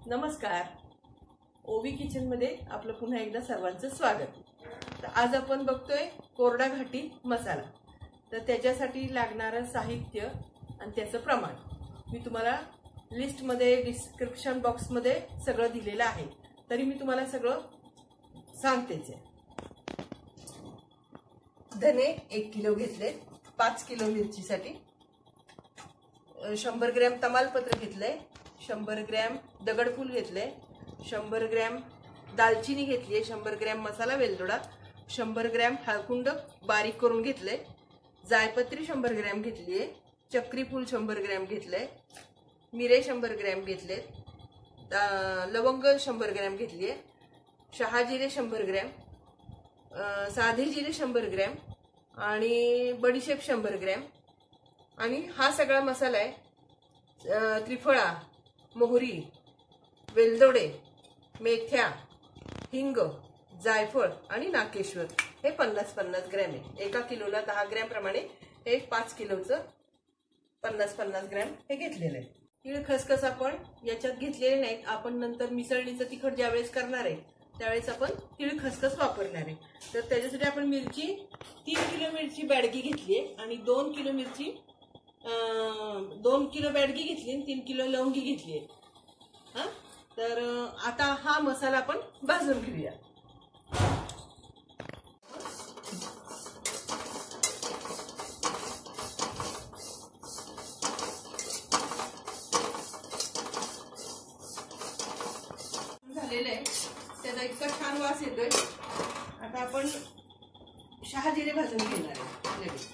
नमस्कार. ओवी किचन मध्ये आपलं पुन्हा एकदा सर्वांचं स्वागत. तर आज आपण बघतोय कोरडा घाटी मसाला. तर त्याच्यासाठी लागणारं साहित्य आणि त्याचं प्रमाण मी तुम्हाला लिस्ट मध्ये डिस्क्रिप्शन बॉक्स मध्ये सगळं दिलेलं आहे. तरी मी तुम्हाला सगळं सांगतेच आहे. धने 1 किलो घेतले, 5 किलो मिरचीसाठी 100 ग्रॅम तमालपत्र घेतले, 100 ग्रॅम दगडफूल घेतले, 100 ग्रॅम दालचिनी घेतली, 100 ग्रॅम मसाला वेलदोडा, 100 ग्रॅम हळकुंड बारीक करून घेतले, जायपत्री 100 ग्रॅम घेतली, चक्री फूल 100 ग्रॅम घेतले, मिरे 100 ग्रॅम घेतले, लवंग 100 ग्रॅम घेतली, शहाजिरे 100 ग्रॅम, साधे जिरे 100 ग्रॅम आणि बडीशेप 100 ग्रॅम. आणि हा सगळा मसाला आहे त्रिफळा, मोहरी, वेलदोडे, मेथ्या, हिंग, जायफळ आणि नाकेश्वर. हे 50-50 ग्रॅम आहे. 1 किलोला 10 ग्रॅम प्रमाणे हे 5 किलोचं 50-50 ग्रॅम हे घेतलेलं आहे. तीळ खसखस आपण याच्यात घेतलेले नाहीत. आपण नंतर मिसळणीचं तिखट ज्यावेळेस करणार आहे त्यावेळेस आपण तीळ खसखस वापरणार आहे. तर त्याच्यासाठी आपण मिरची 3 किलो मिरची बॅडगी घेतली आणि 2 किलो मिरची 2 किलो बॅडगी घेतली आणि 3 किलो लवंगी घेतली. तर आता हा मसाला आपण भाजून घेऊया. झालेलं आहे. त्याचा इतका छान वास येतोय. आता आपण शहाजिरे भाजून घेणार आहे. लगेच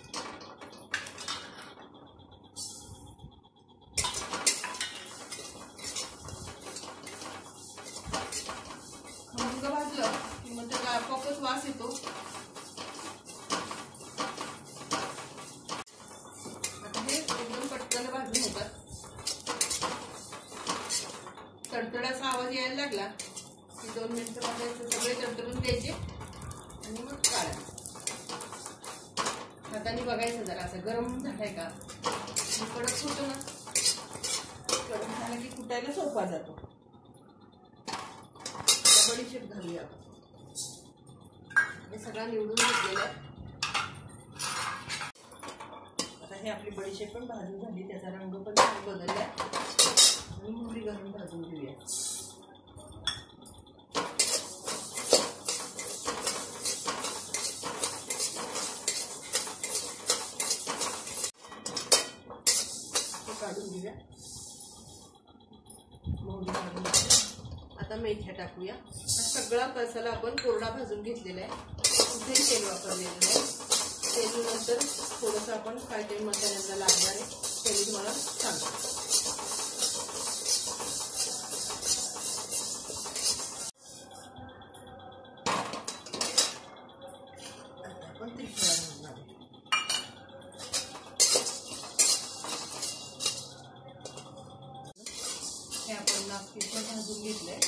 खमंग भाजलं की मग त्याला आपोआपच वास येतो. आता हे एकदम पटकन भाजून होतात. तडतडाचा आवाज यायला लागला की 2 मिनिटं भाजायचं, सगळे तडतडून द्यायचे आणि मग काढायचं. हाताने बघायचं जरा असं गरम झालंय का. कडक होतो ना, कडक झाला की कुटायला सोपा जातो. बडीशेप घालूया. हे सगळं निवडून घेतलेलं आहे. आता हे आपली बडीशेप पण भाजून झाली, त्याचा रंग पण छान बदलला आणि मोहरी घालून भाजून घेऊया. काढून घेऊया. मोहरी काढून घेऊया. आता मेथ्या टाकूया. सगळा मसाला आपण कोरडा भाजून घेतलेला आहे. कुठेही तेल वापरलेलं नाही. तेलानंतर थोडंसं आपण काय ते मसाल्यांना लागणार आहे ते तुम्हाला सांगतो. आपण त्रिफळा घालणार आहे. हे आपण नागपूर भाजून घेतलंय.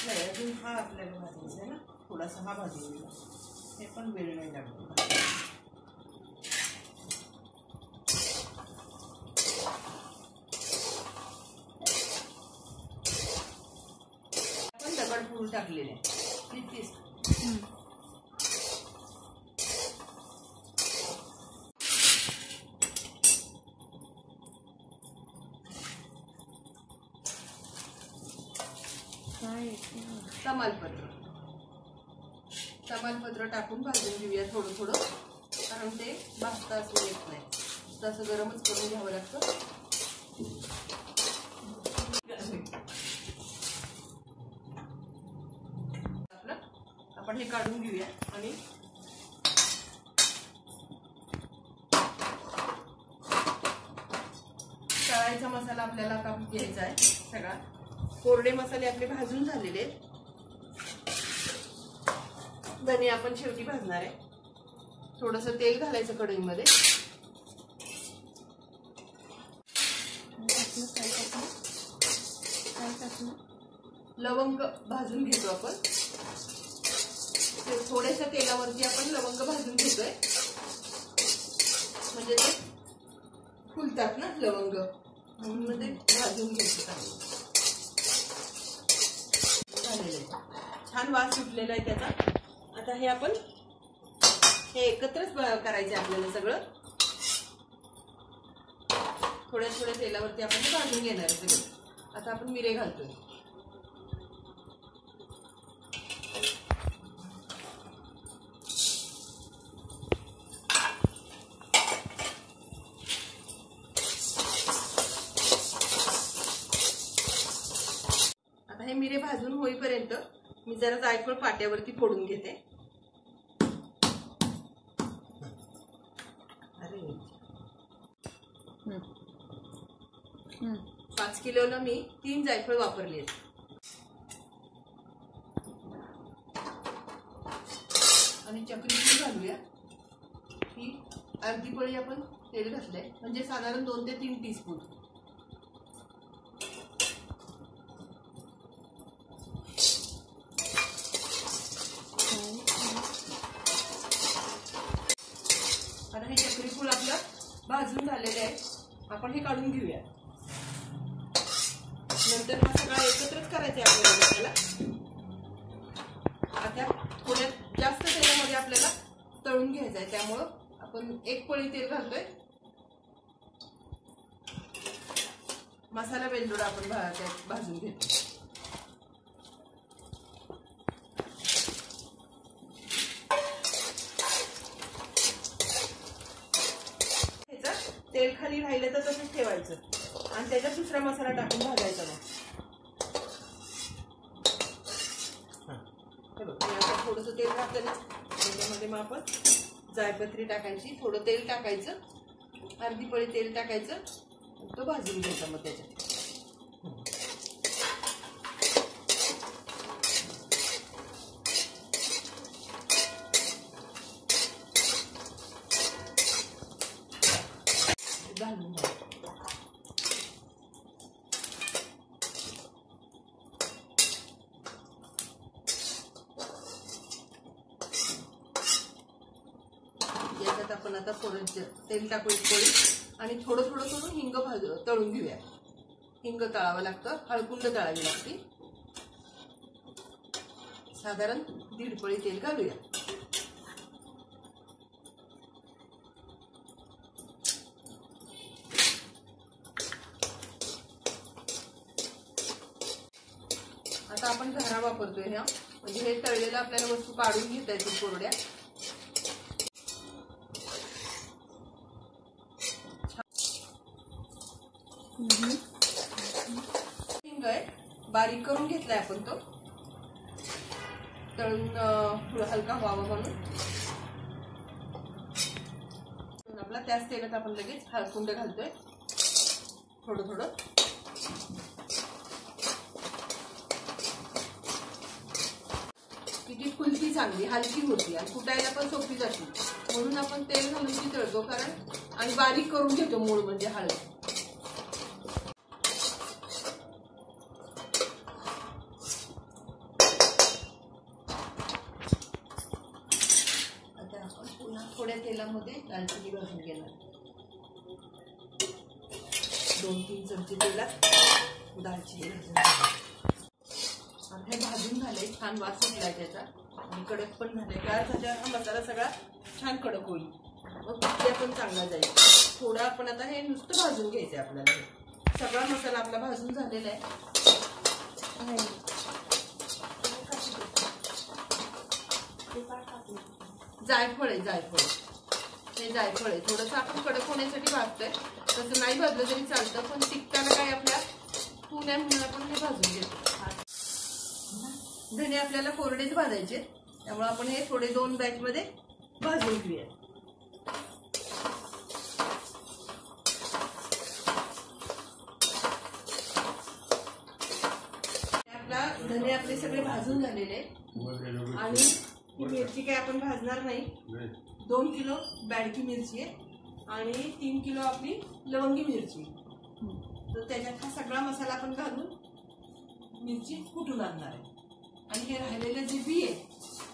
नाही अजून हा आपल्याला भाजायचा आहे ना, थोडासा हा भाजून घेऊया. हे पण वेळ नाही लागतो. आपण दगडफूल टाकलेले आहे. तमालपत्र टाकून भाजून घेऊया थोडं थोडं, कारण ते भाजता असं येत नाही. तसं गरमच करून घ्यावं लागतं. आपण हे काढून घेऊया आणि तळायचा मसाला आपल्याला आता घ्यायचा आहे. सगळा कोरडे मसाले आपले भाजून झालेले आहेत. धने आपण शेवटी भाजणार आहे. थोडंसं तेल घालायचं कढईमध्ये. लवंग भाजून घेतो आपण. थोड्याशा तेलावरती आपण लवंग भाजून घेतोय म्हणजे ते फुलतात ना लवंग, म्हणून मध्ये भाजून घ्यायचं चांगलं. झालेलं आहे, छान वास सुटलेला आहे त्याचा. आता हे आपण हे एकत्रच करायचे आपल्याला सगळं. थोड्या थोड्या तेलावरती आपण ते भाजून घेणार आहे सगळं. आता आपण मिरे घालतोय. आता हे मिरे भाजून होईपर्यंत मी जरा जायफळ पाट्यावरती फोडून घेते. 5 किलोला मी 3 जायफळ वापरली आहेत. आणि चक्री पण घालूया. ही अर्धी पळी आपण तेल घातलंय, म्हणजे साधारण 2 ते 3 टीस्पून. आता हे चक्री फूल आपलं भाजून झालेलं आहे. आपण हे काढून घेऊया. नंतर हा सगळा एकत्रच करायचा आहे आपल्याला. आता थोड्या जास्त तेलामध्ये आपल्याला तळून घ्यायचं आहे, त्यामुळं आपण 1 पळी तेल घालतोय. मसाला वेलदोडा आपण भाजून घेतो. तेल खाली राहिलं तर तसंच ठेवायचं आणि त्याच्यात दुसरा मसाला टाकून भाजायचा. मग थोडंसं तेल घातलं ना, त्याच्यामध्ये मग आपण जायपत्री टाकायची, थोडं तेल टाकायचं, अर्धी पळी तेल टाकायचं, तो भाजून घ्यायचा. मग त्याच्यात घालून याच्यात आपण आता थोडं तेल टाकू 1 पळी आणि थोडं थोडं करून हिंग तळून घेऊया. हिंग तळावं लागतं, हळकुंड तळावी लागते. साधारण 1.5 पळी तेल घालूया. आता आपण घरा वापरतोय ह्या, म्हणजे हे तळलेलं आपल्याला वस्तू काढून घेता येतील कोरड्या. हिंग आहे, बारीक करून घेतलाय आपण तो, तळून हलका व्हावा म्हणून. आपला त्याच तेलात आपण लगेच हळकुंड घालतोय थोडं थोडं. ती फुलती चांगली, हलकी होती आणि कुटायला पण सोपी जाते, म्हणून आपण तेल घालून ती तळतो. कारण आणि बारीक करून घेतो मूळ म्हणजे हळद. आता आपण पुन्हा थोड्या तेलामध्ये दालचिनी भाजून घेणार. 2-3 चमचे तेलात दालचिनी भाजून. हे भाजून झाले, छान वास सुटलाय त्याचा आणि कडक पण झाले. काय झाल्यावर हा मसाला सगळा छान कडक होईल, मग ते पण चांगला जाईल. थोडं आपण आता हे नुसतं भाजून घ्यायचंय आपल्याला. सगळा मसाला आपला भाजून झालेला आहे. जायफळ आहे, हे जायफळ आहे. थोडंसं आपण कडक होण्यासाठी भाजतोय, तसं नाही भाजलं तरी चालतं, पण टिकताना काय आपल्या पुण्या म्हणून आपण हे भाजून घेतो. धने आपल्याला कोरडेच भाजायचे, त्यामुळे आपण हे थोडे 2 बॅच मध्ये भाजून घेऊया. आपला धने आपले सगळे भाजून झालेले आणि ही मिरची काय आपण भाजणार नाही. 2 किलो बॅडकी मिरची आहे आणि 3 किलो आपली लवंगी मिरची. तर त्याच्यात हा सगळा मसाला आपण घालून मिरची कुटून आणणार आहे. आणि हे राहिलेले जे बी आहे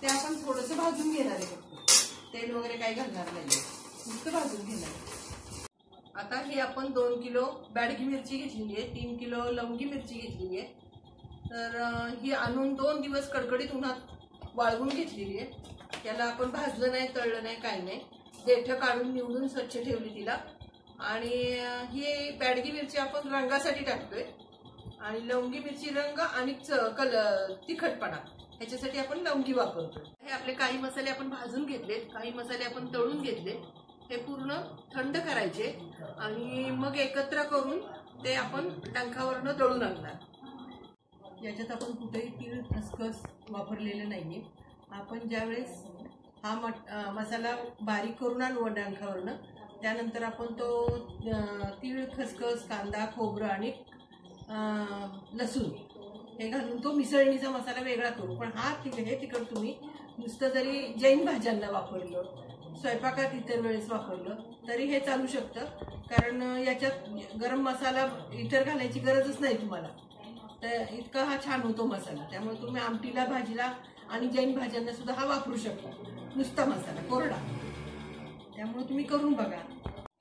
ते आपण थोडंसं भाजून घेणार आहे. फक्त तेल वगैरे काही घालणार नाही, नुसतं भाजून घेणार. आता हे आपण 2 किलो बॅडगी मिरची घेतलेली आहे, 3 किलो लवंगी मिरची घेतलेली आहे. तर ही आणून 2 दिवस कडकडीत उन्हात वाळवून घेतलेली आहे. त्याला आपण भाजलं नाही, तळलं नाही, काही नाही. देठं काढून निवडून स्वच्छ ठेवली तिला. आणि ही बॅडगी मिरची आपण रंगासाठी टाकतोय आणि लवंगी मिरची रंग आणि तिखटपणा ह्याच्यासाठी आपण लवंगी वापरतो. हे आपले काही मसाले आपण भाजून घेतले, काही मसाले आपण तळून घेतले. हे पूर्ण थंड करायचे आणि मग एकत्र करून ते आपण डंखावरनं दळून आणणार. याच्यात आपण कुठेही तीळ खसखस वापरलेलं नाहीये. आपण ज्यावेळेस हा मसाला बारीक करून आणू डंखावरनं, त्यानंतर आपण तो तीळ खसखस कांदा खोबरं आणि लसूण हे घालून तो मिसळणीचा मसाला वेगळा करू. पण हे तिखट तुम्ही नुसतं जरी जैन भाज्यांना वापरलं, स्वयंपाकात इतर वेळेस वापरलं तरी हे चालू शकतं. कारण याच्यात गरम मसाला इतर घालायची गरजच नाही तुम्हाला. तर इतका हा छान होतो मसाला. त्यामुळे तुम्ही आमटीला भाजीला आणि जैन भाज्यांना सुद्धा हा वापरू शकता, नुसता मसाला कोरडा. त्यामुळे तुम्ही करून बघा.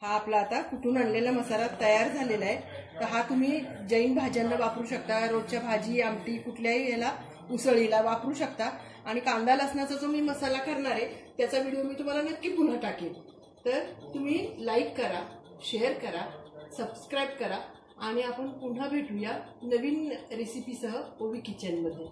हा आपला आता कुठून आणलेला मसाला तयार झालेला आहे. तर हा तुम्ही जैन भाज्यांना वापरू शकता, रोजच्या भाजी आमटी कुठल्याही याला उसळीला वापरू शकता. आणि कांदा लसणाचा जो मी मसाला करणार आहे त्याचा व्हिडिओ मी तुम्हाला नक्की पुन्हा टाकेन. तर तुम्ही लाईक करा, शेअर करा, सबस्क्राईब करा आणि आपण पुन्हा भेटूया नवीन रेसिपीसह ओवी किचनमध्ये.